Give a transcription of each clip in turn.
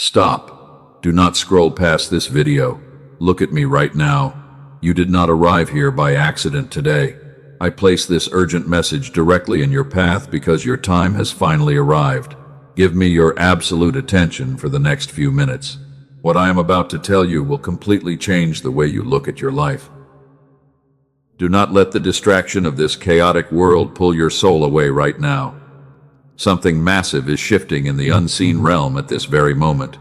Stop. Do not scroll past this video. Look at me right now. You did not arrive here by accident today. I place this urgent message directly in your path because your time has finally arrived. Give me your absolute attention for the next few minutes. What I am about to tell you will completely change the way you look at your life. Do not let the distraction of this chaotic world pull your soul away right now. Something massive is shifting in the unseen realm at this very moment.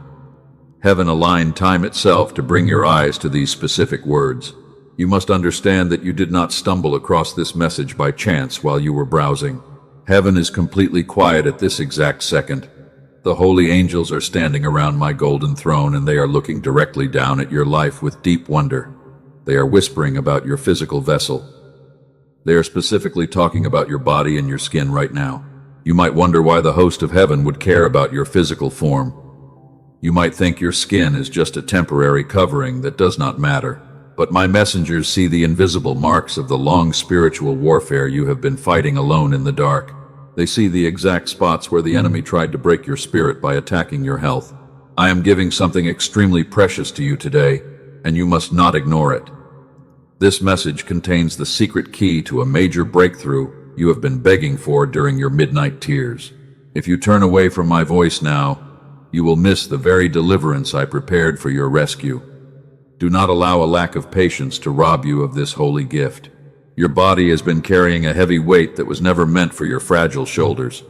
Heaven aligned time itself to bring your eyes to these specific words. You must understand that you did not stumble across this message by chance while you were browsing. Heaven is completely quiet at this exact second. The holy angels are standing around my golden throne, and they are looking directly down at your life with deep wonder. They are whispering about your physical vessel. They are specifically talking about your body and your skin right now. You might wonder why the host of heaven would care about your physical form. You might think your skin is just a temporary covering that does not matter. But my messengers see the invisible marks of the long spiritual warfare you have been fighting alone in the dark. They see the exact spots where the enemy tried to break your spirit by attacking your health. I am giving something extremely precious to you today, and you must not ignore it. This message contains the secret key to a major breakthrough you have been begging for during your midnight tears. If you turn away from my voice now, you will miss the very deliverance I prepared for your rescue. Do not allow a lack of patience to rob you of this holy gift. Your body has been carrying a heavy weight that was never meant for your fragile shoulders.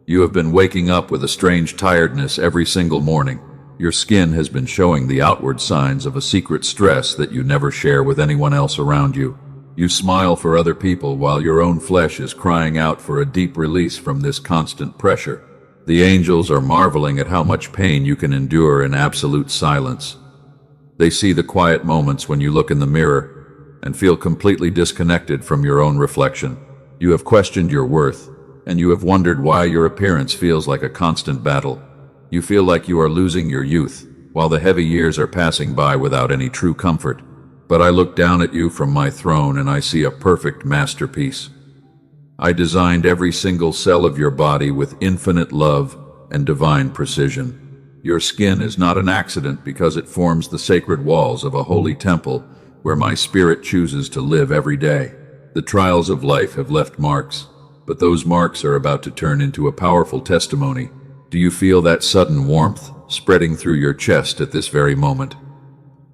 You have been waking up with a strange tiredness every single morning. Your skin has been showing the outward signs of a secret stress that you never share with anyone else around you. You smile for other people while your own flesh is crying out for a deep release from this constant pressure. The angels are marveling at how much pain you can endure in absolute silence. They see the quiet moments when you look in the mirror and feel completely disconnected from your own reflection. You have questioned your worth, and you have wondered why your appearance feels like a constant battle. You feel like you are losing your youth, while the heavy years are passing by without any true comfort. But I look down at you from my throne and I see a perfect masterpiece. I designed every single cell of your body with infinite love and divine precision. Your skin is not an accident because it forms the sacred walls of a holy temple where my spirit chooses to live every day. The trials of life have left marks, but those marks are about to turn into a powerful testimony. Do you feel that sudden warmth spreading through your chest at this very moment?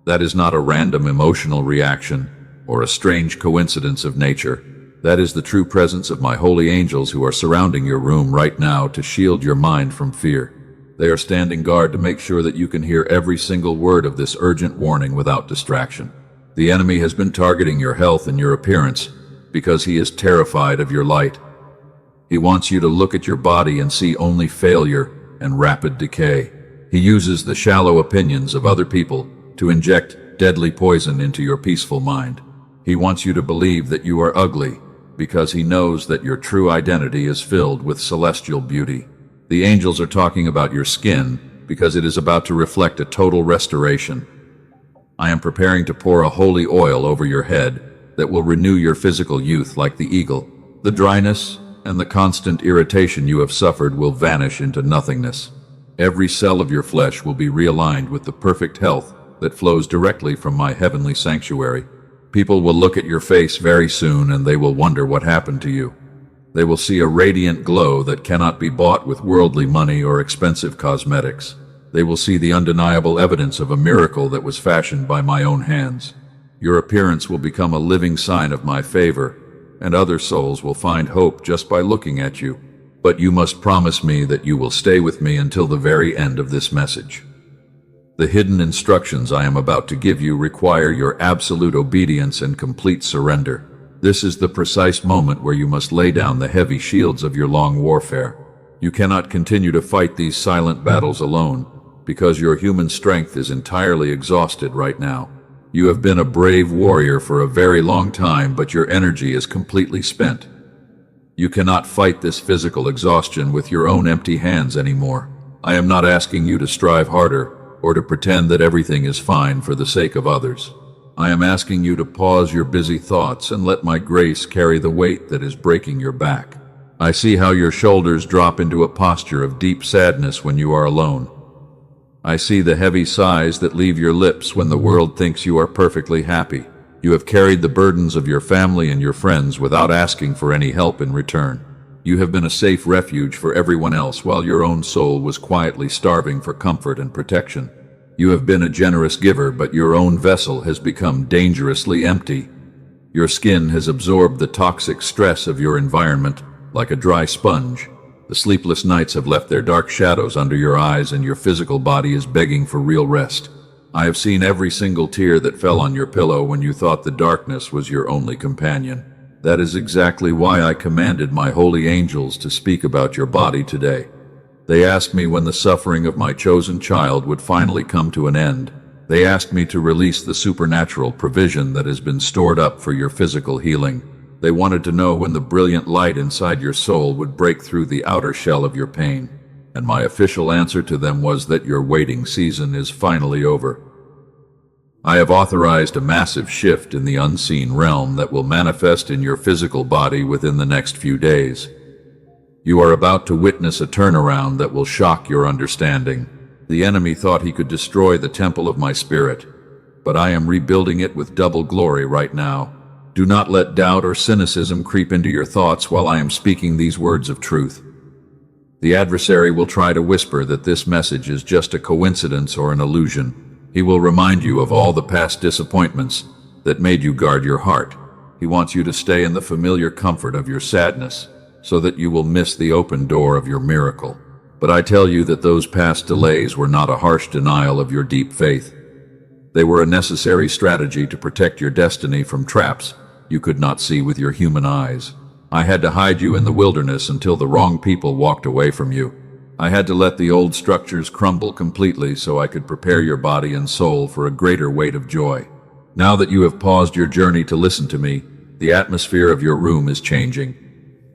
That is not a random emotional reaction or a strange coincidence of nature. That is the true presence of my holy angels who are surrounding your room right now to shield your mind from fear. They are standing guard to make sure that you can hear every single word of this urgent warning without distraction. The enemy has been targeting your health and your appearance because he is terrified of your light. He wants you to look at your body and see only failure and rapid decay. He uses the shallow opinions of other people to inject deadly poison into your peaceful mind. He wants you to believe that you are ugly because he knows that your true identity is filled with celestial beauty. The angels are talking about your skin because it is about to reflect a total restoration. I am preparing to pour a holy oil over your head that will renew your physical youth like the eagle. The dryness and the constant irritation you have suffered will vanish into nothingness. Every cell of your flesh will be realigned with the perfect health that flows directly from my heavenly sanctuary. People will look at your face very soon and they will wonder what happened to you. They will see a radiant glow that cannot be bought with worldly money or expensive cosmetics. They will see the undeniable evidence of a miracle that was fashioned by my own hands. Your appearance will become a living sign of my favor, and other souls will find hope just by looking at you. But you must promise me that you will stay with me until the very end of this message. The hidden instructions I am about to give you require your absolute obedience and complete surrender. This is the precise moment where you must lay down the heavy shields of your long warfare. You cannot continue to fight these silent battles alone, because your human strength is entirely exhausted right now. You have been a brave warrior for a very long time, but your energy is completely spent. You cannot fight this physical exhaustion with your own empty hands anymore. I am not asking you to strive harder or to pretend that everything is fine for the sake of others. I am asking you to pause your busy thoughts and let my grace carry the weight that is breaking your back. I see how your shoulders drop into a posture of deep sadness when you are alone. I see the heavy sighs that leave your lips when the world thinks you are perfectly happy. You have carried the burdens of your family and your friends without asking for any help in return. You have been a safe refuge for everyone else while your own soul was quietly starving for comfort and protection. You have been a generous giver, but your own vessel has become dangerously empty. Your skin has absorbed the toxic stress of your environment like a dry sponge. The sleepless nights have left their dark shadows under your eyes, and your physical body is begging for real rest. I have seen every single tear that fell on your pillow when you thought the darkness was your only companion. That is exactly why I commanded my holy angels to speak about your body today. They asked me when the suffering of my chosen child would finally come to an end. They asked me to release the supernatural provision that has been stored up for your physical healing. They wanted to know when the brilliant light inside your soul would break through the outer shell of your pain. And my official answer to them was that your waiting season is finally over. I have authorized a massive shift in the unseen realm that will manifest in your physical body within the next few days. You are about to witness a turnaround that will shock your understanding. The enemy thought he could destroy the temple of my spirit, but I am rebuilding it with double glory right now. Do not let doubt or cynicism creep into your thoughts while I am speaking these words of truth. The adversary will try to whisper that this message is just a coincidence or an illusion. He will remind you of all the past disappointments that made you guard your heart. He wants you to stay in the familiar comfort of your sadness so that you will miss the open door of your miracle. But I tell you that those past delays were not a harsh denial of your deep faith. They were a necessary strategy to protect your destiny from traps you could not see with your human eyes. I had to hide you in the wilderness until the wrong people walked away from you. I had to let the old structures crumble completely so I could prepare your body and soul for a greater weight of joy. Now that you have paused your journey to listen to me, the atmosphere of your room is changing.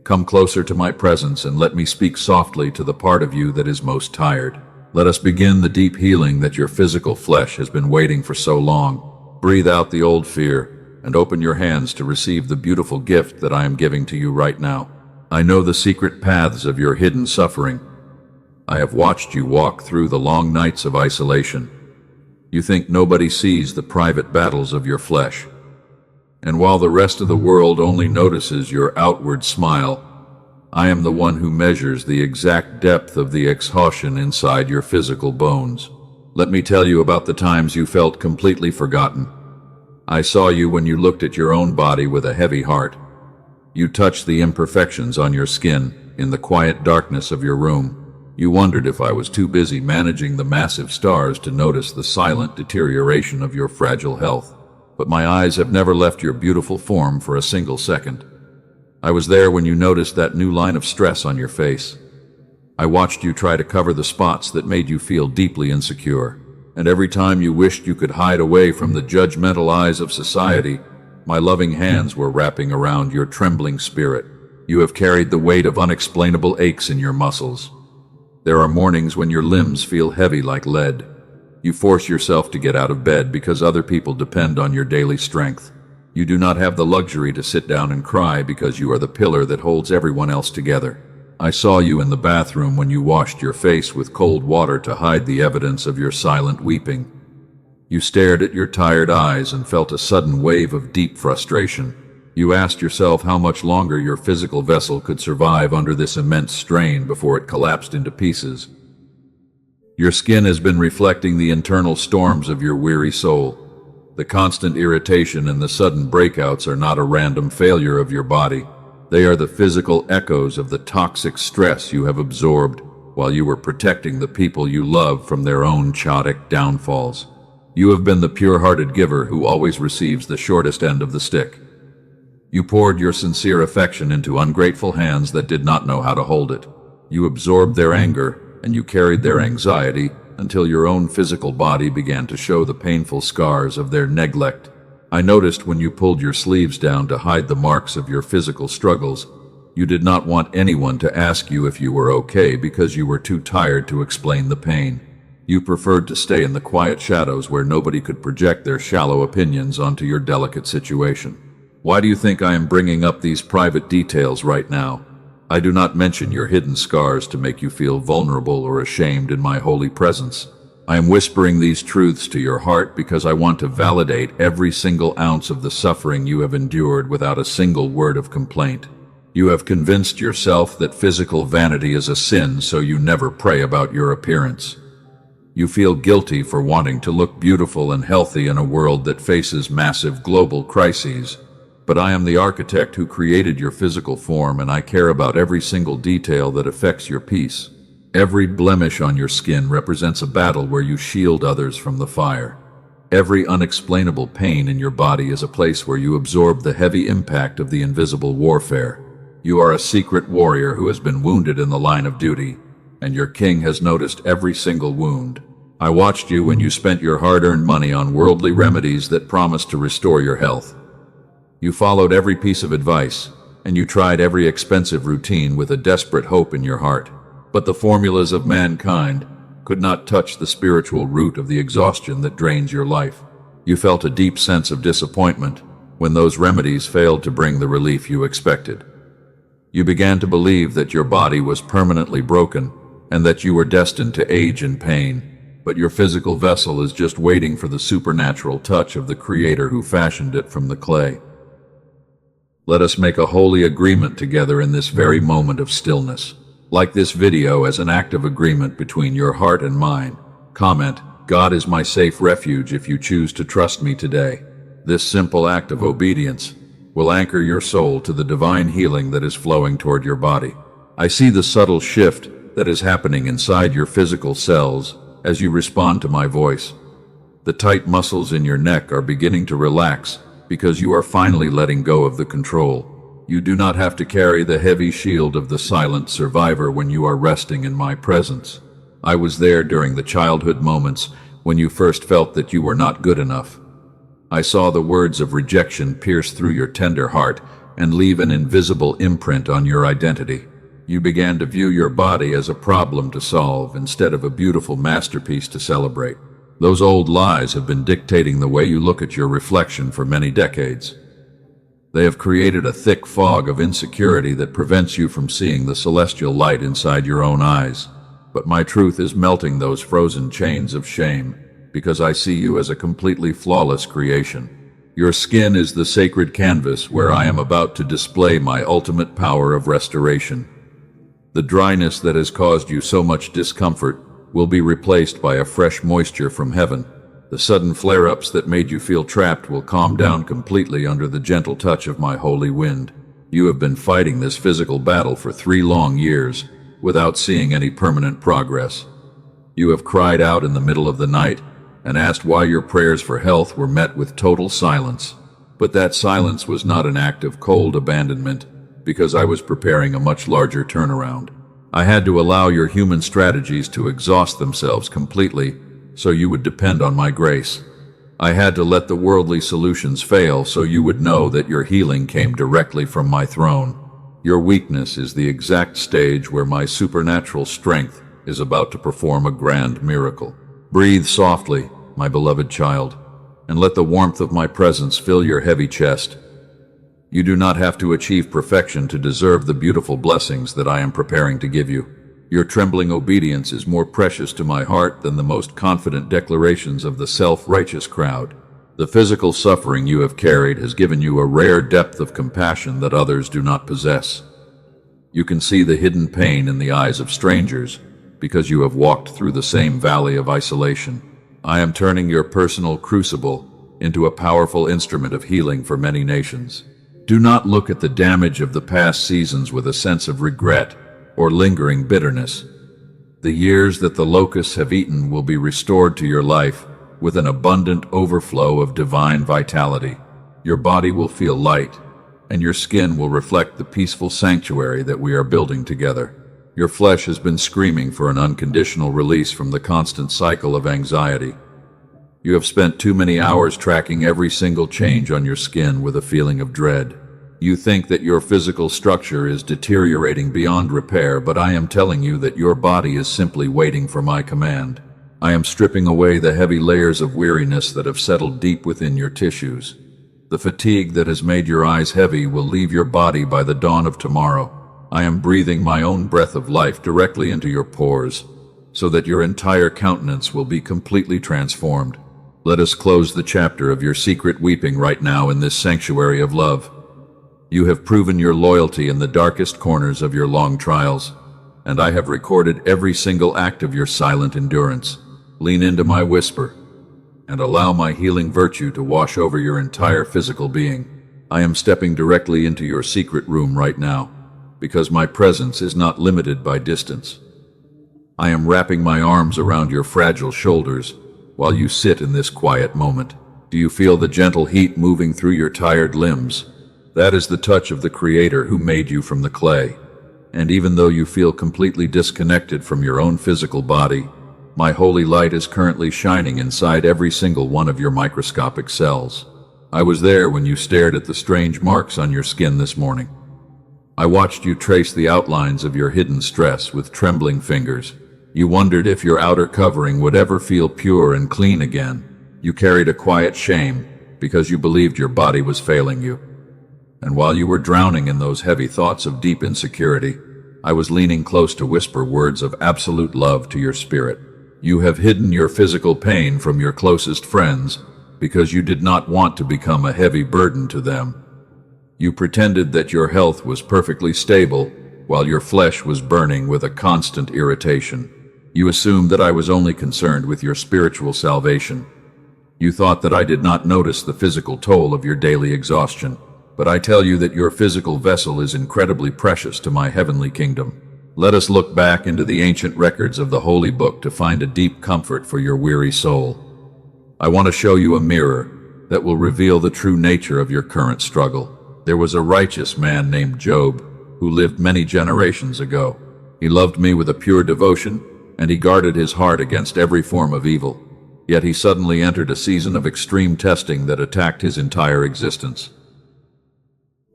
Come closer to my presence and let me speak softly to the part of you that is most tired. Let us begin the deep healing that your physical flesh has been waiting for so long. Breathe out the old fear and open your hands to receive the beautiful gift that I am giving to you right now. I know the secret paths of your hidden suffering. I have watched you walk through the long nights of isolation. You think nobody sees the private battles of your flesh. And while the rest of the world only notices your outward smile, I am the one who measures the exact depth of the exhaustion inside your physical bones. Let me tell you about the times you felt completely forgotten. I saw you when you looked at your own body with a heavy heart. You touched the imperfections on your skin in the quiet darkness of your room. You wondered if I was too busy managing the massive stars to notice the silent deterioration of your fragile health. But my eyes have never left your beautiful form for a single second. I was there when you noticed that new line of stress on your face. I watched you try to cover the spots that made you feel deeply insecure. And every time you wished you could hide away from the judgmental eyes of society, my loving hands were wrapping around your trembling spirit. You have carried the weight of unexplainable aches in your muscles. There are mornings when your limbs feel heavy like lead. You force yourself to get out of bed because other people depend on your daily strength. You do not have the luxury to sit down and cry because you are the pillar that holds everyone else together. I saw you in the bathroom when you washed your face with cold water to hide the evidence of your silent weeping. You stared at your tired eyes and felt a sudden wave of deep frustration. You asked yourself how much longer your physical vessel could survive under this immense strain before it collapsed into pieces. Your skin has been reflecting the internal storms of your weary soul. The constant irritation and the sudden breakouts are not a random failure of your body. They are the physical echoes of the toxic stress you have absorbed while you were protecting the people you love from their own chaotic downfalls. You have been the pure-hearted giver who always receives the shortest end of the stick. You poured your sincere affection into ungrateful hands that did not know how to hold it. You absorbed their anger, and you carried their anxiety until your own physical body began to show the painful scars of their neglect. I noticed when you pulled your sleeves down to hide the marks of your physical struggles, you did not want anyone to ask you if you were okay because you were too tired to explain the pain. You preferred to stay in the quiet shadows where nobody could project their shallow opinions onto your delicate situation. Why do you think I am bringing up these private details right now? I do not mention your hidden scars to make you feel vulnerable or ashamed in my holy presence. I am whispering these truths to your heart because I want to validate every single ounce of the suffering you have endured without a single word of complaint. You have convinced yourself that physical vanity is a sin, so you never pray about your appearance. You feel guilty for wanting to look beautiful and healthy in a world that faces massive global crises. But I am the architect who created your physical form, and I care about every single detail that affects your peace. Every blemish on your skin represents a battle where you shield others from the fire. Every unexplainable pain in your body is a place where you absorb the heavy impact of the invisible warfare. You are a secret warrior who has been wounded in the line of duty, and your king has noticed every single wound. I watched you when you spent your hard-earned money on worldly remedies that promised to restore your health. You followed every piece of advice, and you tried every expensive routine with a desperate hope in your heart. But the formulas of mankind could not touch the spiritual root of the exhaustion that drains your life. You felt a deep sense of disappointment when those remedies failed to bring the relief you expected. You began to believe that your body was permanently broken and that you were destined to age in pain. But your physical vessel is just waiting for the supernatural touch of the Creator who fashioned it from the clay. Let us make a holy agreement together in this very moment of stillness. Like this video as an act of agreement between your heart and mine. Comment, God is my safe refuge if you choose to trust me today. This simple act of obedience will anchor your soul to the divine healing that is flowing toward your body. I see the subtle shift that is happening inside your physical cells as you respond to my voice. The tight muscles in your neck are beginning to relax because you are finally letting go of the control. You do not have to carry the heavy shield of the silent survivor when you are resting in my presence. I was there during the childhood moments when you first felt that you were not good enough. I saw the words of rejection pierce through your tender heart and leave an invisible imprint on your identity. You began to view your body as a problem to solve instead of a beautiful masterpiece to celebrate. Those old lies have been dictating the way you look at your reflection for many decades. They have created a thick fog of insecurity that prevents you from seeing the celestial light inside your own eyes. But my truth is melting those frozen chains of shame, because I see you as a completely flawless creation. Your skin is the sacred canvas where I am about to display my ultimate power of restoration. The dryness that has caused you so much discomfort will be replaced by a fresh moisture from heaven. The sudden flare-ups that made you feel trapped will calm down completely under the gentle touch of my holy wind. You have been fighting this physical battle for 3 long years without seeing any permanent progress. You have cried out in the middle of the night and asked why your prayers for health were met with total silence. But that silence was not an act of cold abandonment, because I was preparing a much larger turnaround. I had to allow your human strategies to exhaust themselves completely so you would depend on my grace. I had to let the worldly solutions fail so you would know that your healing came directly from my throne. Your weakness is the exact stage where my supernatural strength is about to perform a grand miracle. Breathe softly, my beloved child, and let the warmth of my presence fill your heavy chest. You do not have to achieve perfection to deserve the beautiful blessings that I am preparing to give you. Your trembling obedience is more precious to my heart than the most confident declarations of the self-righteous crowd. The physical suffering you have carried has given you a rare depth of compassion that others do not possess. You can see the hidden pain in the eyes of strangers because you have walked through the same valley of isolation. I am turning your personal crucible into a powerful instrument of healing for many nations. Do not look at the damage of the past seasons with a sense of regret or lingering bitterness. The years that the locusts have eaten will be restored to your life with an abundant overflow of divine vitality. Your body will feel light, and your skin will reflect the peaceful sanctuary that we are building together. Your flesh has been screaming for an unconditional release from the constant cycle of anxiety. You have spent too many hours tracking every single change on your skin with a feeling of dread. You think that your physical structure is deteriorating beyond repair, but I am telling you that your body is simply waiting for my command. I am stripping away the heavy layers of weariness that have settled deep within your tissues. The fatigue that has made your eyes heavy will leave your body by the dawn of tomorrow. I am breathing my own breath of life directly into your pores, so that your entire countenance will be completely transformed. Let us close the chapter of your secret weeping right now in this sanctuary of love. You have proven your loyalty in the darkest corners of your long trials, and I have recorded every single act of your silent endurance. Lean into my whisper, and allow my healing virtue to wash over your entire physical being. I am stepping directly into your secret room right now, because my presence is not limited by distance. I am wrapping my arms around your fragile shoulders while you sit in this quiet moment. Do you feel the gentle heat moving through your tired limbs? That is the touch of the Creator who made you from the clay. And even though you feel completely disconnected from your own physical body, my holy light is currently shining inside every single one of your microscopic cells. I was there when you stared at the strange marks on your skin this morning. I watched you trace the outlines of your hidden stress with trembling fingers. You wondered if your outer covering would ever feel pure and clean again. You carried a quiet shame because you believed your body was failing you. And while you were drowning in those heavy thoughts of deep insecurity, I was leaning close to whisper words of absolute love to your spirit. You have hidden your physical pain from your closest friends because you did not want to become a heavy burden to them. You pretended that your health was perfectly stable while your flesh was burning with a constant irritation. You assumed that I was only concerned with your spiritual salvation. You thought that I did not notice the physical toll of your daily exhaustion. But I tell you that your physical vessel is incredibly precious to my heavenly kingdom. Let us look back into the ancient records of the Holy Book to find a deep comfort for your weary soul. I want to show you a mirror that will reveal the true nature of your current struggle. There was a righteous man named Job who lived many generations ago. He loved me with a pure devotion, and he guarded his heart against every form of evil. Yet he suddenly entered a season of extreme testing that attacked his entire existence.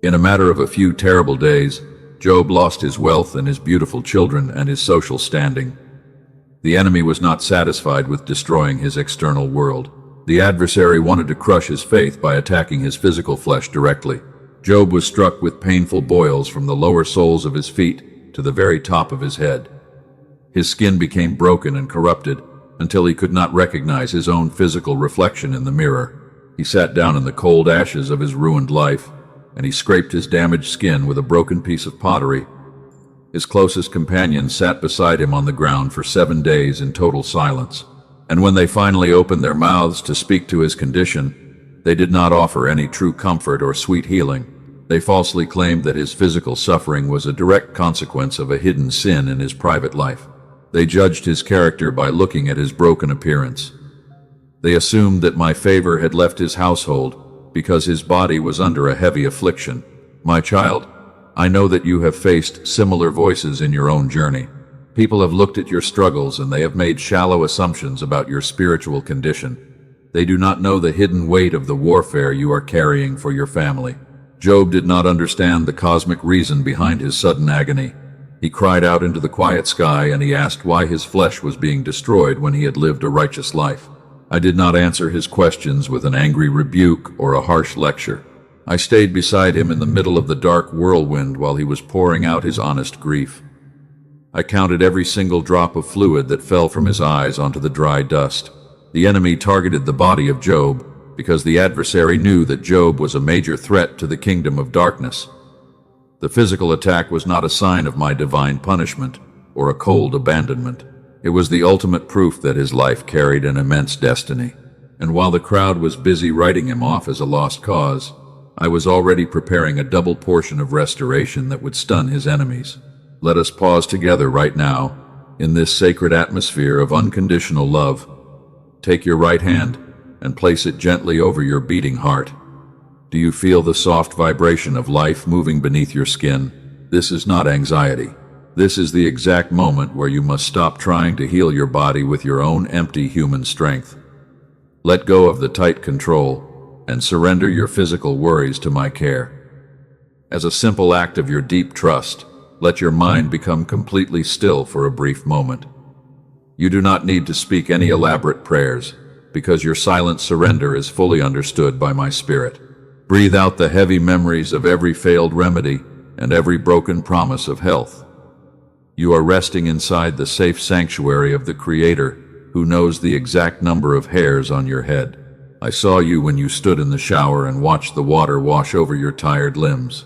In a matter of a few terrible days, Job lost his wealth and his beautiful children and his social standing. The enemy was not satisfied with destroying his external world. The adversary wanted to crush his faith by attacking his physical flesh directly. Job was struck with painful boils from the lower soles of his feet to the very top of his head. His skin became broken and corrupted until he could not recognize his own physical reflection in the mirror. He sat down in the cold ashes of his ruined life, and he scraped his damaged skin with a broken piece of pottery. His closest companions sat beside him on the ground for 7 days in total silence. And when they finally opened their mouths to speak to his condition, they did not offer any true comfort or sweet healing. They falsely claimed that his physical suffering was a direct consequence of a hidden sin in his private life. They judged his character by looking at his broken appearance. They assumed that my favor had left his household because his body was under a heavy affliction. My child, I know that you have faced similar voices in your own journey. People have looked at your struggles and they have made shallow assumptions about your spiritual condition. They do not know the hidden weight of the warfare you are carrying for your family. Job did not understand the cosmic reason behind his sudden agony. He cried out into the quiet sky and he asked why his flesh was being destroyed when he had lived a righteous life. I did not answer his questions with an angry rebuke or a harsh lecture. I stayed beside him in the middle of the dark whirlwind while he was pouring out his honest grief. I counted every single drop of fluid that fell from his eyes onto the dry dust. The enemy targeted the body of Job because the adversary knew that Job was a major threat to the kingdom of darkness. The physical attack was not a sign of my divine punishment or a cold abandonment. It was the ultimate proof that his life carried an immense destiny. And while the crowd was busy writing him off as a lost cause, I was already preparing a double portion of restoration that would stun his enemies. Let us pause together right now, in this sacred atmosphere of unconditional love. Take your right hand and place it gently over your beating heart. Do you feel the soft vibration of life moving beneath your skin? This is not anxiety. This is the exact moment where you must stop trying to heal your body with your own empty human strength. Let go of the tight control and surrender your physical worries to my care. As a simple act of your deep trust, let your mind become completely still for a brief moment. You do not need to speak any elaborate prayers, because your silent surrender is fully understood by my spirit. Breathe out the heavy memories of every failed remedy and every broken promise of health. You are resting inside the safe sanctuary of the Creator, who knows the exact number of hairs on your head. I saw you when you stood in the shower and watched the water wash over your tired limbs.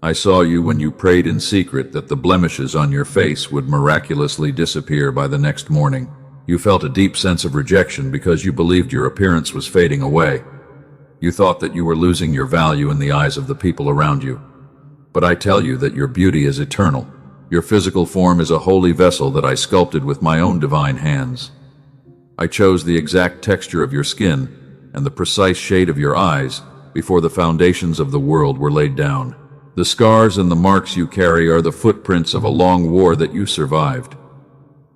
I saw you when you prayed in secret that the blemishes on your face would miraculously disappear by the next morning. You felt a deep sense of rejection because you believed your appearance was fading away. You thought that you were losing your value in the eyes of the people around you. But I tell you that your beauty is eternal. Your physical form is a holy vessel that I sculpted with my own divine hands. I chose the exact texture of your skin and the precise shade of your eyes before the foundations of the world were laid down. The scars and the marks you carry are the footprints of a long war that you survived.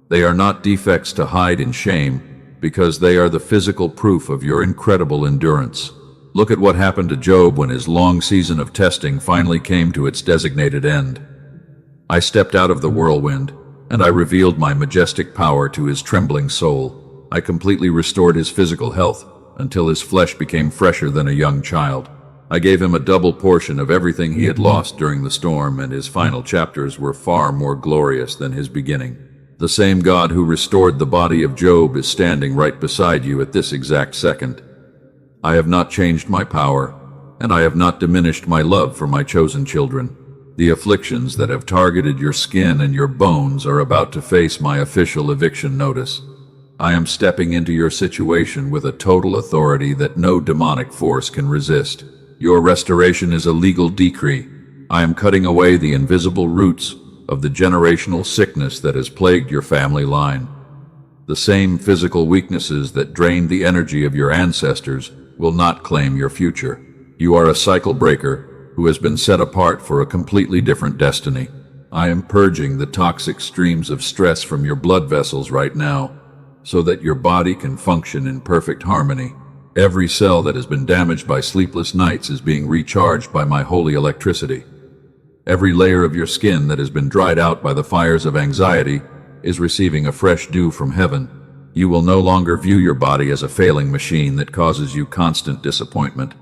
They are not defects to hide in shame, because they are the physical proof of your incredible endurance. Look at what happened to Job when his long season of testing finally came to its designated end. I stepped out of the whirlwind, and I revealed my majestic power to his trembling soul. I completely restored his physical health until his flesh became fresher than a young child. I gave him a double portion of everything he had lost during the storm, and his final chapters were far more glorious than his beginning. The same God who restored the body of Job is standing right beside you at this exact second. I have not changed my power, and I have not diminished my love for my chosen children. The afflictions that have targeted your skin and your bones are about to face my official eviction notice. I am stepping into your situation with a total authority that no demonic force can resist. Your restoration is a legal decree. I am cutting away the invisible roots of the generational sickness that has plagued your family line. The same physical weaknesses that drained the energy of your ancestors will not claim your future. You are a cycle breaker who has been set apart for a completely different destiny. I am purging the toxic streams of stress from your blood vessels right now, so that your body can function in perfect harmony. Every cell that has been damaged by sleepless nights is being recharged by my holy electricity. Every layer of your skin that has been dried out by the fires of anxiety is receiving a fresh dew from heaven. You will no longer view your body as a failing machine that causes you constant disappointment.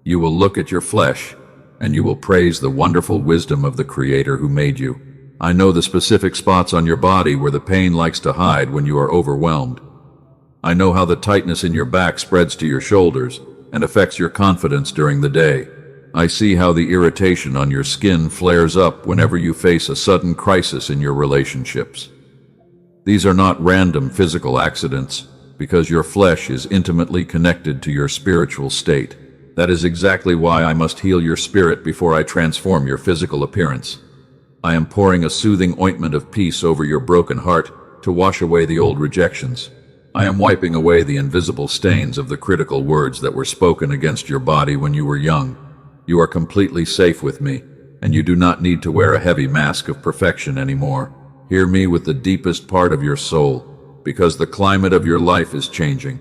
You will look at your flesh, and you will praise the wonderful wisdom of the Creator who made you. I know the specific spots on your body where the pain likes to hide when you are overwhelmed. I know how the tightness in your back spreads to your shoulders and affects your confidence during the day. I see how the irritation on your skin flares up whenever you face a sudden crisis in your relationships. These are not random physical accidents, because your flesh is intimately connected to your spiritual state. That is exactly why I must heal your spirit before I transform your physical appearance. I am pouring a soothing ointment of peace over your broken heart to wash away the old rejections. I am wiping away the invisible stains of the critical words that were spoken against your body when you were young. You are completely safe with me, and you do not need to wear a heavy mask of perfection anymore. Hear me with the deepest part of your soul, because the climate of your life is changing.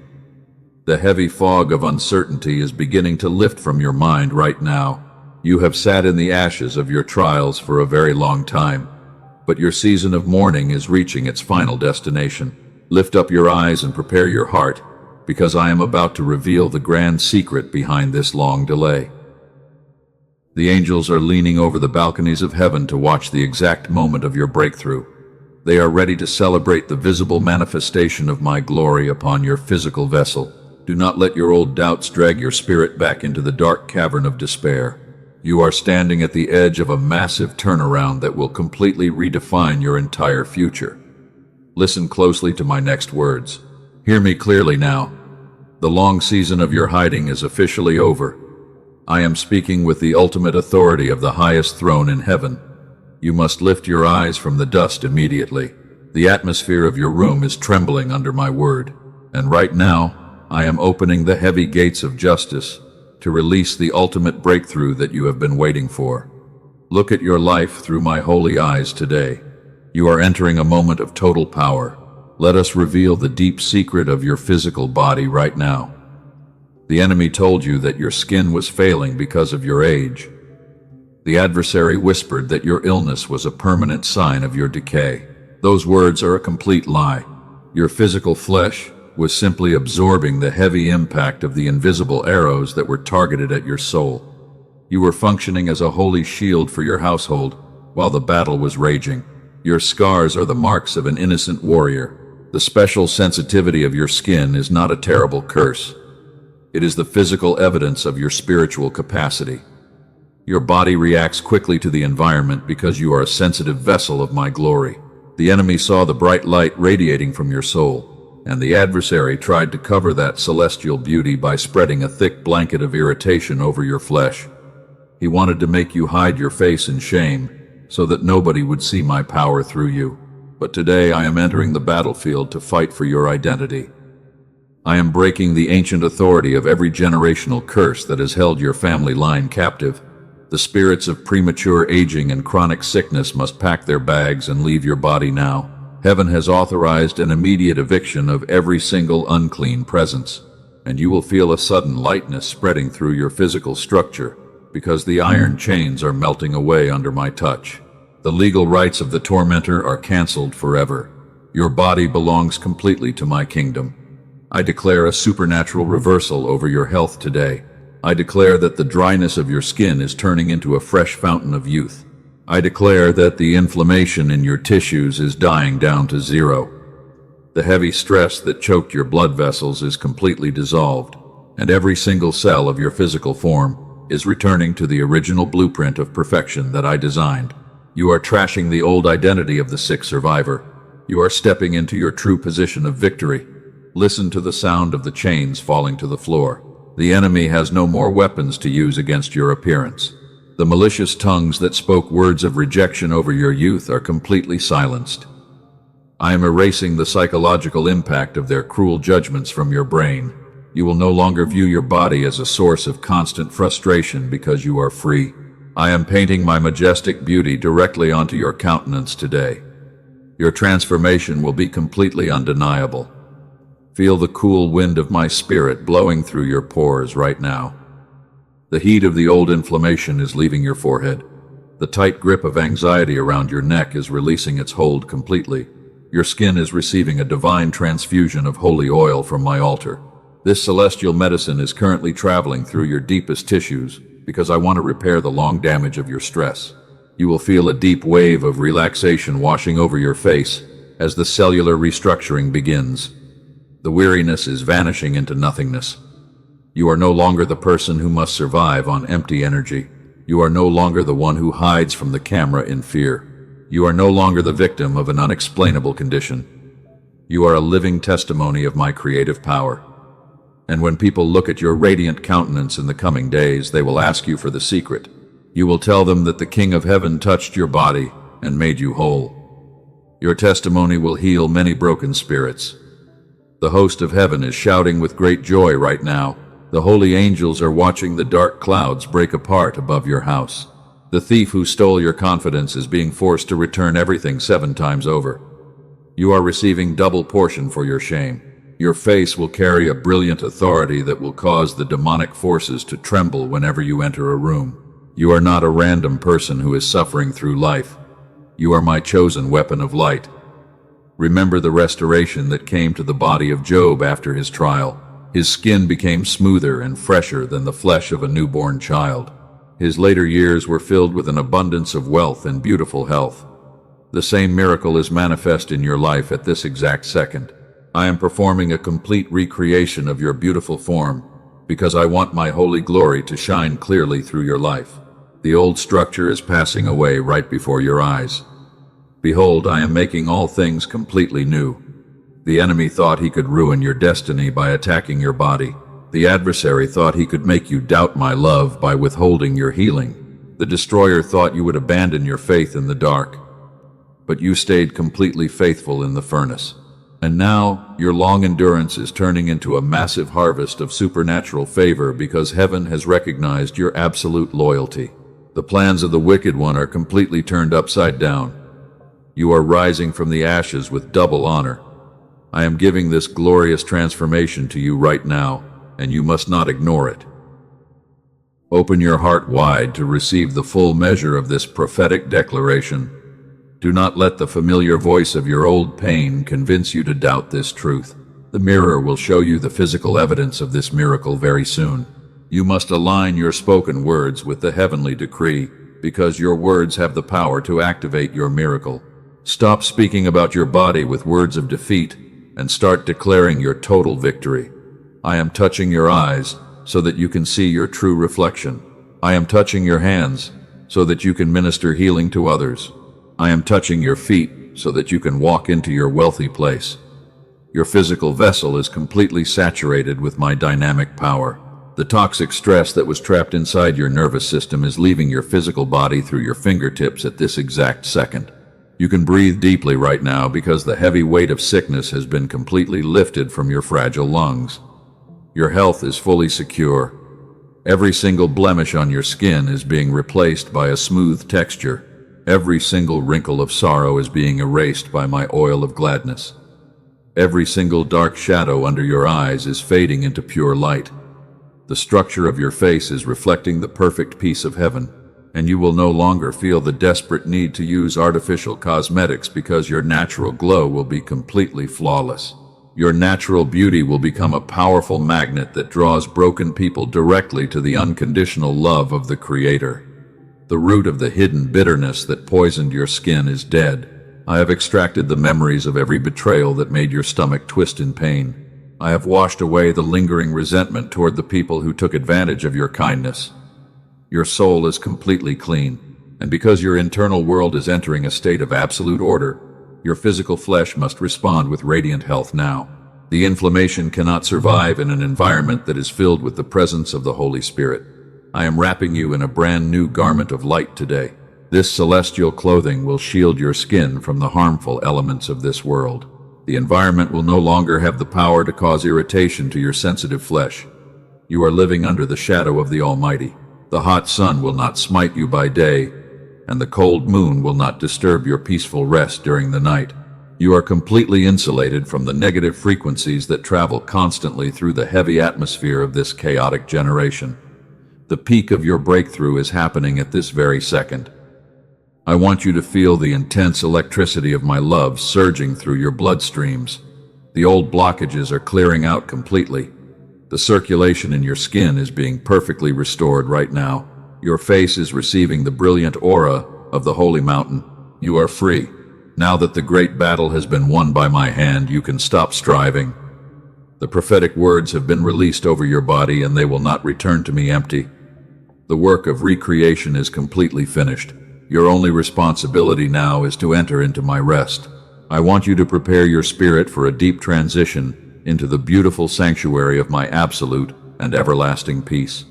The heavy fog of uncertainty is beginning to lift from your mind right now. You have sat in the ashes of your trials for a very long time, but your season of mourning is reaching its final destination. Lift up your eyes and prepare your heart, because I am about to reveal the grand secret behind this long delay. The angels are leaning over the balconies of heaven to watch the exact moment of your breakthrough. They are ready to celebrate the visible manifestation of my glory upon your physical vessel. Do not let your old doubts drag your spirit back into the dark cavern of despair. You are standing at the edge of a massive turnaround that will completely redefine your entire future. Listen closely to my next words. Hear me clearly now. The long season of your hiding is officially over. I am speaking with the ultimate authority of the highest throne in heaven. You must lift your eyes from the dust immediately. The atmosphere of your room is trembling under my word. And right now, I am opening the heavy gates of justice to release the ultimate breakthrough that you have been waiting for. Look at your life through my holy eyes today. You are entering a moment of total power. Let us reveal the deep secret of your physical body right now. The enemy told you that your skin was failing because of your age. The adversary whispered that your illness was a permanent sign of your decay. Those words are a complete lie. Your physical flesh was simply absorbing the heavy impact of the invisible arrows that were targeted at your soul. You were functioning as a holy shield for your household while the battle was raging. Your scars are the marks of an innocent warrior. The special sensitivity of your skin is not a terrible curse. It is the physical evidence of your spiritual capacity. Your body reacts quickly to the environment because you are a sensitive vessel of my glory. The enemy saw the bright light radiating from your soul, and the adversary tried to cover that celestial beauty by spreading a thick blanket of irritation over your flesh. He wanted to make you hide your face in shame, so that nobody would see my power through you. But today I am entering the battlefield to fight for your identity. I am breaking the ancient authority of every generational curse that has held your family line captive. The spirits of premature aging and chronic sickness must pack their bags and leave your body now. Heaven has authorized an immediate eviction of every single unclean presence, and you will feel a sudden lightness spreading through your physical structure, because the iron chains are melting away under my touch. The legal rights of the tormentor are canceled forever. Your body belongs completely to my kingdom. I declare a supernatural reversal over your health today. I declare that the dryness of your skin is turning into a fresh fountain of youth. I declare that the inflammation in your tissues is dying down to zero. The heavy stress that choked your blood vessels is completely dissolved, and every single cell of your physical form is returning to the original blueprint of perfection that I designed. You are trashing the old identity of the sick survivor. You are stepping into your true position of victory. Listen to the sound of the chains falling to the floor. The enemy has no more weapons to use against your appearance. The malicious tongues that spoke words of rejection over your youth are completely silenced. I am erasing the psychological impact of their cruel judgments from your brain. You will no longer view your body as a source of constant frustration because you are free. I am painting my majestic beauty directly onto your countenance today. Your transformation will be completely undeniable. Feel the cool wind of my spirit blowing through your pores right now. The heat of the old inflammation is leaving your forehead. The tight grip of anxiety around your neck is releasing its hold completely. Your skin is receiving a divine transfusion of holy oil from my altar. This celestial medicine is currently traveling through your deepest tissues because I want to repair the long damage of your stress. You will feel a deep wave of relaxation washing over your face as the cellular restructuring begins. The weariness is vanishing into nothingness. You are no longer the person who must survive on empty energy. You are no longer the one who hides from the camera in fear. You are no longer the victim of an unexplainable condition. You are a living testimony of my creative power. And when people look at your radiant countenance in the coming days, they will ask you for the secret. You will tell them that the King of Heaven touched your body and made you whole. Your testimony will heal many broken spirits. The host of heaven is shouting with great joy right now. The holy angels are watching the dark clouds break apart above your house. The thief who stole your confidence is being forced to return everything 7 times over. You are receiving double portion for your shame. Your face will carry a brilliant authority that will cause the demonic forces to tremble whenever you enter a room. You are not a random person who is suffering through life. You are my chosen weapon of light. Remember the restoration that came to the body of Job after his trial. His skin became smoother and fresher than the flesh of a newborn child. His later years were filled with an abundance of wealth and beautiful health. The same miracle is manifest in your life at this exact second. I am performing a complete recreation of your beautiful form because I want my holy glory to shine clearly through your life. The old structure is passing away right before your eyes. Behold, I am making all things completely new. The enemy thought he could ruin your destiny by attacking your body. The adversary thought he could make you doubt my love by withholding your healing. The destroyer thought you would abandon your faith in the dark. But you stayed completely faithful in the furnace. And now, your long endurance is turning into a massive harvest of supernatural favor because heaven has recognized your absolute loyalty. The plans of the wicked one are completely turned upside down. You are rising from the ashes with double honor. I am giving this glorious transformation to you right now, and you must not ignore it. Open your heart wide to receive the full measure of this prophetic declaration. Do not let the familiar voice of your old pain convince you to doubt this truth. The mirror will show you the physical evidence of this miracle very soon. You must align your spoken words with the heavenly decree, because your words have the power to activate your miracle. Stop speaking about your body with words of defeat and start declaring your total victory. I am touching your eyes so that you can see your true reflection. I am touching your hands so that you can minister healing to others. I am touching your feet so that you can walk into your wealthy place. Your physical vessel is completely saturated with my dynamic power. The toxic stress that was trapped inside your nervous system is leaving your physical body through your fingertips at this exact second. You can breathe deeply right now because the heavy weight of sickness has been completely lifted from your fragile lungs. Your health is fully secure. Every single blemish on your skin is being replaced by a smooth texture. Every single wrinkle of sorrow is being erased by my oil of gladness. Every single dark shadow under your eyes is fading into pure light. The structure of your face is reflecting the perfect peace of heaven, and you will no longer feel the desperate need to use artificial cosmetics because your natural glow will be completely flawless. Your natural beauty will become a powerful magnet that draws broken people directly to the unconditional love of the Creator. The root of the hidden bitterness that poisoned your skin is dead. I have extracted the memories of every betrayal that made your stomach twist in pain. I have washed away the lingering resentment toward the people who took advantage of your kindness. Your soul is completely clean, and because your internal world is entering a state of absolute order, your physical flesh must respond with radiant health now. The inflammation cannot survive in an environment that is filled with the presence of the Holy Spirit. I am wrapping you in a brand new garment of light today. This celestial clothing will shield your skin from the harmful elements of this world. The environment will no longer have the power to cause irritation to your sensitive flesh. You are living under the shadow of the Almighty. The hot sun will not smite you by day, and the cold moon will not disturb your peaceful rest during the night. You are completely insulated from the negative frequencies that travel constantly through the heavy atmosphere of this chaotic generation. The peak of your breakthrough is happening at this very second. I want you to feel the intense electricity of my love surging through your bloodstreams. The old blockages are clearing out completely. The circulation in your skin is being perfectly restored right now. Your face is receiving the brilliant aura of the holy mountain. You are free. Now that the great battle has been won by my hand, you can stop striving. The prophetic words have been released over your body, and they will not return to me empty. The work of recreation is completely finished. Your only responsibility now is to enter into my rest. I want you to prepare your spirit for a deep transition into the beautiful sanctuary of my absolute and everlasting peace.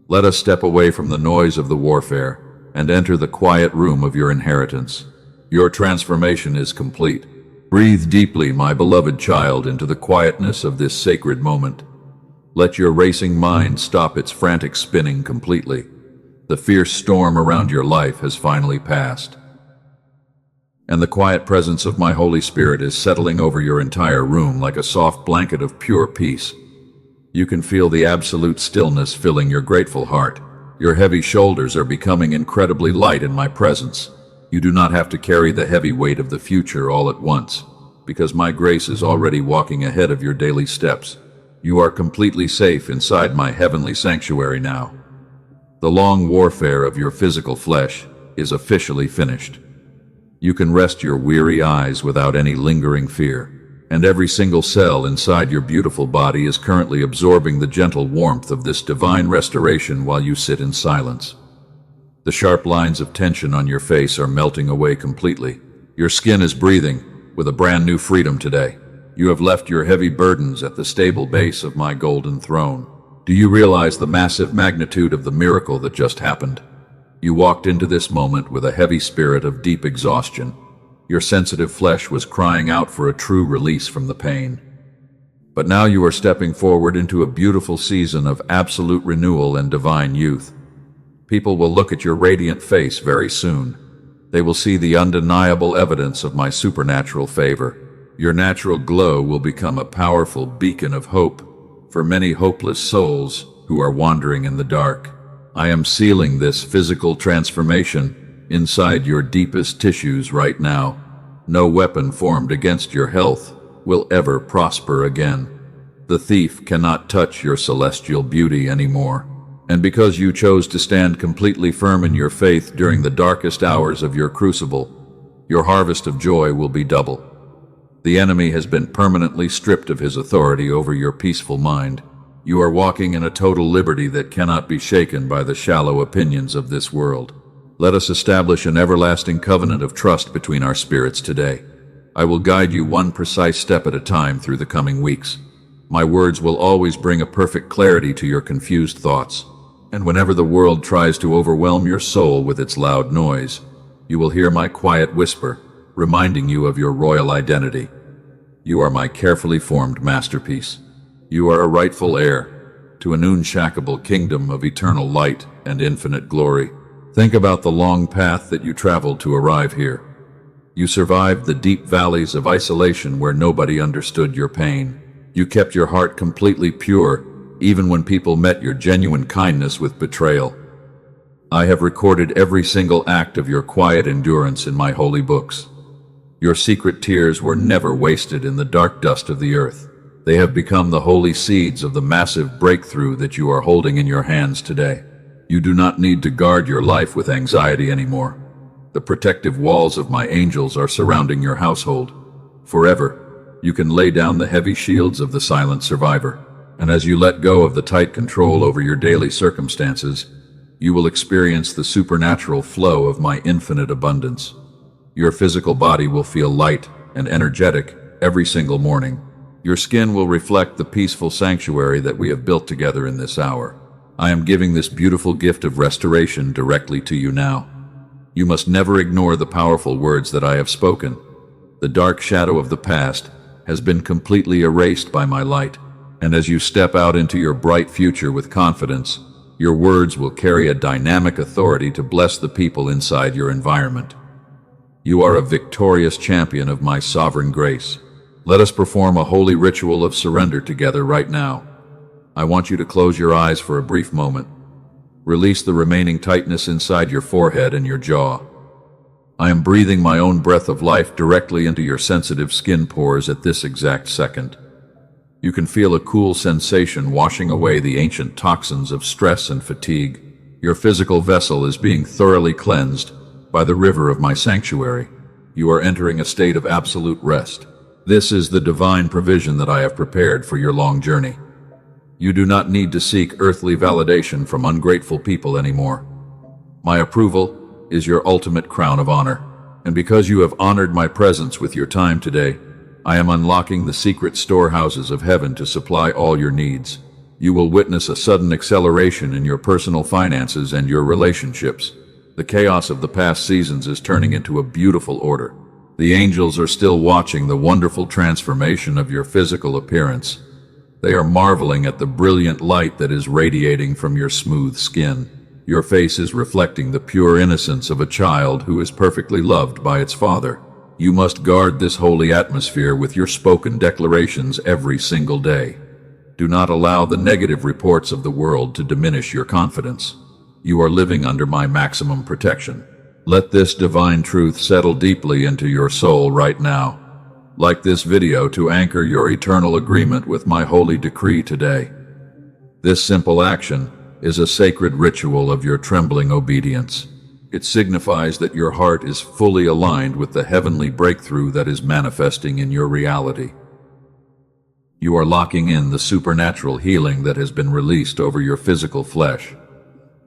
Let us step away from the noise of the warfare and enter the quiet room of your inheritance. Your transformation is complete. Breathe deeply, my beloved child, into the quietness of this sacred moment. Let your racing mind stop its frantic spinning completely. The fierce storm around your life has finally passed, and the quiet presence of my Holy Spirit is settling over your entire room like a soft blanket of pure peace. You can feel the absolute stillness filling your grateful heart. Your heavy shoulders are becoming incredibly light in my presence. You do not have to carry the heavy weight of the future all at once, because my grace is already walking ahead of your daily steps. You are completely safe inside my heavenly sanctuary now. The long warfare of your physical flesh is officially finished. You can rest your weary eyes without any lingering fear, and every single cell inside your beautiful body is currently absorbing the gentle warmth of this divine restoration while you sit in silence. The sharp lines of tension on your face are melting away completely. Your skin is breathing with a brand new freedom today. You have left your heavy burdens at the stable base of my golden throne. Do you realize the massive magnitude of the miracle that just happened? You walked into this moment with a heavy spirit of deep exhaustion. Your sensitive flesh was crying out for a true release from the pain. But now you are stepping forward into a beautiful season of absolute renewal and divine youth. People will look at your radiant face very soon. They will see the undeniable evidence of my supernatural favor. Your natural glow will become a powerful beacon of hope for many hopeless souls who are wandering in the dark. I am sealing this physical transformation inside your deepest tissues right now. No weapon formed against your health will ever prosper again. The thief cannot touch your celestial beauty anymore. And because you chose to stand completely firm in your faith during the darkest hours of your crucible, Your harvest of joy will be double. The enemy has been permanently stripped of his authority over your peaceful mind. You are walking in a total liberty that cannot be shaken by the shallow opinions of this world. Let us establish an everlasting covenant of trust between our spirits today. I will guide you one precise step at a time through the coming weeks. My words will always bring a perfect clarity to your confused thoughts. And whenever the world tries to overwhelm your soul with its loud noise, you will hear my quiet whisper, reminding you of your royal identity. You are my carefully formed masterpiece. You are a rightful heir to an unshakable kingdom of eternal light and infinite glory. Think about the long path that you traveled to arrive here. You survived the deep valleys of isolation where nobody understood your pain. You kept your heart completely pure, even when people met your genuine kindness with betrayal. I have recorded every single act of your quiet endurance in my holy books. Your secret tears were never wasted in the dark dust of the earth. They have become the holy seeds of the massive breakthrough that you are holding in your hands today. You do not need to guard your life with anxiety anymore. The protective walls of my angels are surrounding your household. Forever, you can lay down the heavy shields of the silent survivor. And as you let go of the tight control over your daily circumstances, you will experience the supernatural flow of my infinite abundance. Your physical body will feel light and energetic every single morning. Your skin will reflect the peaceful sanctuary that we have built together in this hour. I am giving this beautiful gift of restoration directly to you now. You must never ignore the powerful words that I have spoken. The dark shadow of the past has been completely erased by my light, and as you step out into your bright future with confidence, your words will carry a dynamic authority to bless the people inside your environment. You are a victorious champion of my sovereign grace. Let us perform a holy ritual of surrender together right now. I want you to close your eyes for a brief moment. Release the remaining tightness inside your forehead and your jaw. I am breathing my own breath of life directly into your sensitive skin pores at this exact second. You can feel a cool sensation washing away the ancient toxins of stress and fatigue. Your physical vessel is being thoroughly cleansed by the river of my sanctuary. You are entering a state of absolute rest. This is the divine provision that I have prepared for your long journey. You do not need to seek earthly validation from ungrateful people anymore. My approval is your ultimate crown of honor, and because you have honored my presence with your time today, I am unlocking the secret storehouses of heaven to supply all your needs. You will witness a sudden acceleration in your personal finances and your relationships. The chaos of the past seasons is turning into a beautiful order. The angels are still watching the wonderful transformation of your physical appearance. They are marveling at the brilliant light that is radiating from your smooth skin. Your face is reflecting the pure innocence of a child who is perfectly loved by its father. You must guard this holy atmosphere with your spoken declarations every single day. Do not allow the negative reports of the world to diminish your confidence. You are living under my maximum protection. Let this divine truth settle deeply into your soul right now. Like this video to anchor your eternal agreement with my holy decree today. This simple action is a sacred ritual of your trembling obedience. It signifies that your heart is fully aligned with the heavenly breakthrough that is manifesting in your reality. You are locking in the supernatural healing that has been released over your physical flesh.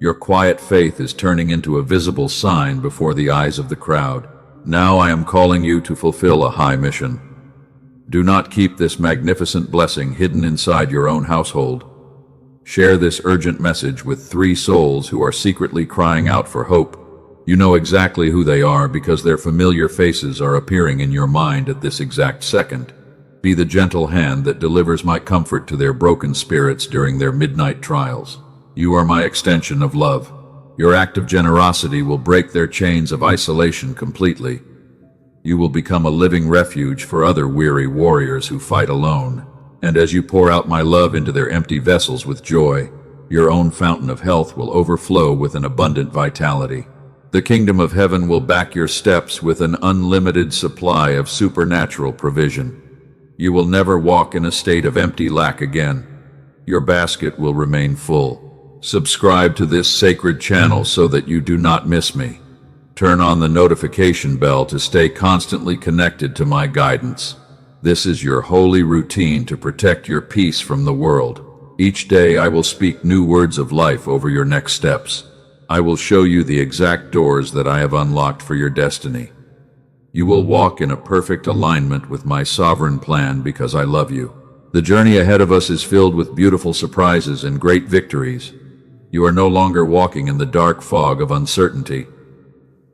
Your quiet faith is turning into a visible sign before the eyes of the crowd. Now I am calling you to fulfill a high mission. Do not keep this magnificent blessing hidden inside your own household. Share this urgent message with 3 souls who are secretly crying out for hope. You know exactly who they are because their familiar faces are appearing in your mind at this exact second. Be the gentle hand that delivers my comfort to their broken spirits during their midnight trials. You are my extension of love. Your act of generosity will break their chains of isolation completely. You will become a living refuge for other weary warriors who fight alone. And as you pour out my love into their empty vessels with joy, your own fountain of health will overflow with an abundant vitality. The kingdom of heaven will back your steps with an unlimited supply of supernatural provision. You will never walk in a state of empty lack again. Your basket will remain full. Subscribe to this sacred channel so that you do not miss me. Turn on the notification bell to stay constantly connected to my guidance. This is your holy routine to protect your peace from the world. Each day I will speak new words of life over your next steps. I will show you the exact doors that I have unlocked for your destiny. You will walk in a perfect alignment with my sovereign plan because I love you. The journey ahead of us is filled with beautiful surprises and great victories. You are no longer walking in the dark fog of uncertainty.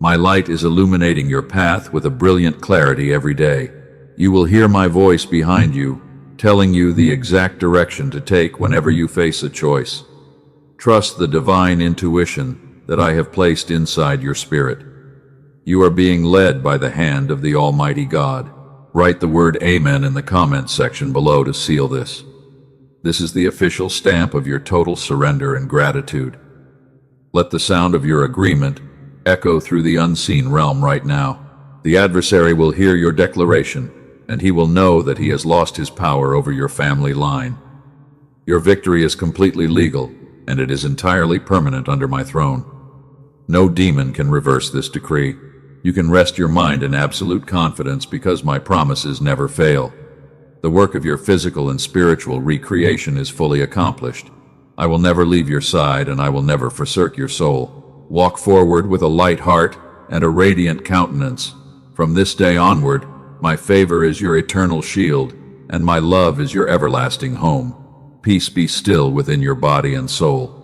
My light is illuminating your path with a brilliant clarity every day. You will hear my voice behind you, telling you the exact direction to take whenever you face a choice. Trust the divine intuition that I have placed inside your spirit. You are being led by the hand of the Almighty God. Write the word Amen in the comments section below to seal this. This is the official stamp of your total surrender and gratitude. Let the sound of your agreement echo through the unseen realm right now. The adversary will hear your declaration, and he will know that he has lost his power over your family line. Your victory is completely legal, and it is entirely permanent under my throne. No demon can reverse this decree. You can rest your mind in absolute confidence because my promises never fail. The work of your physical and spiritual recreation is fully accomplished. I will never leave your side, and I will never forsake your soul. Walk forward with a light heart and a radiant countenance. From this day onward, my favor is your eternal shield, and my love is your everlasting home. Peace be still within your body and soul.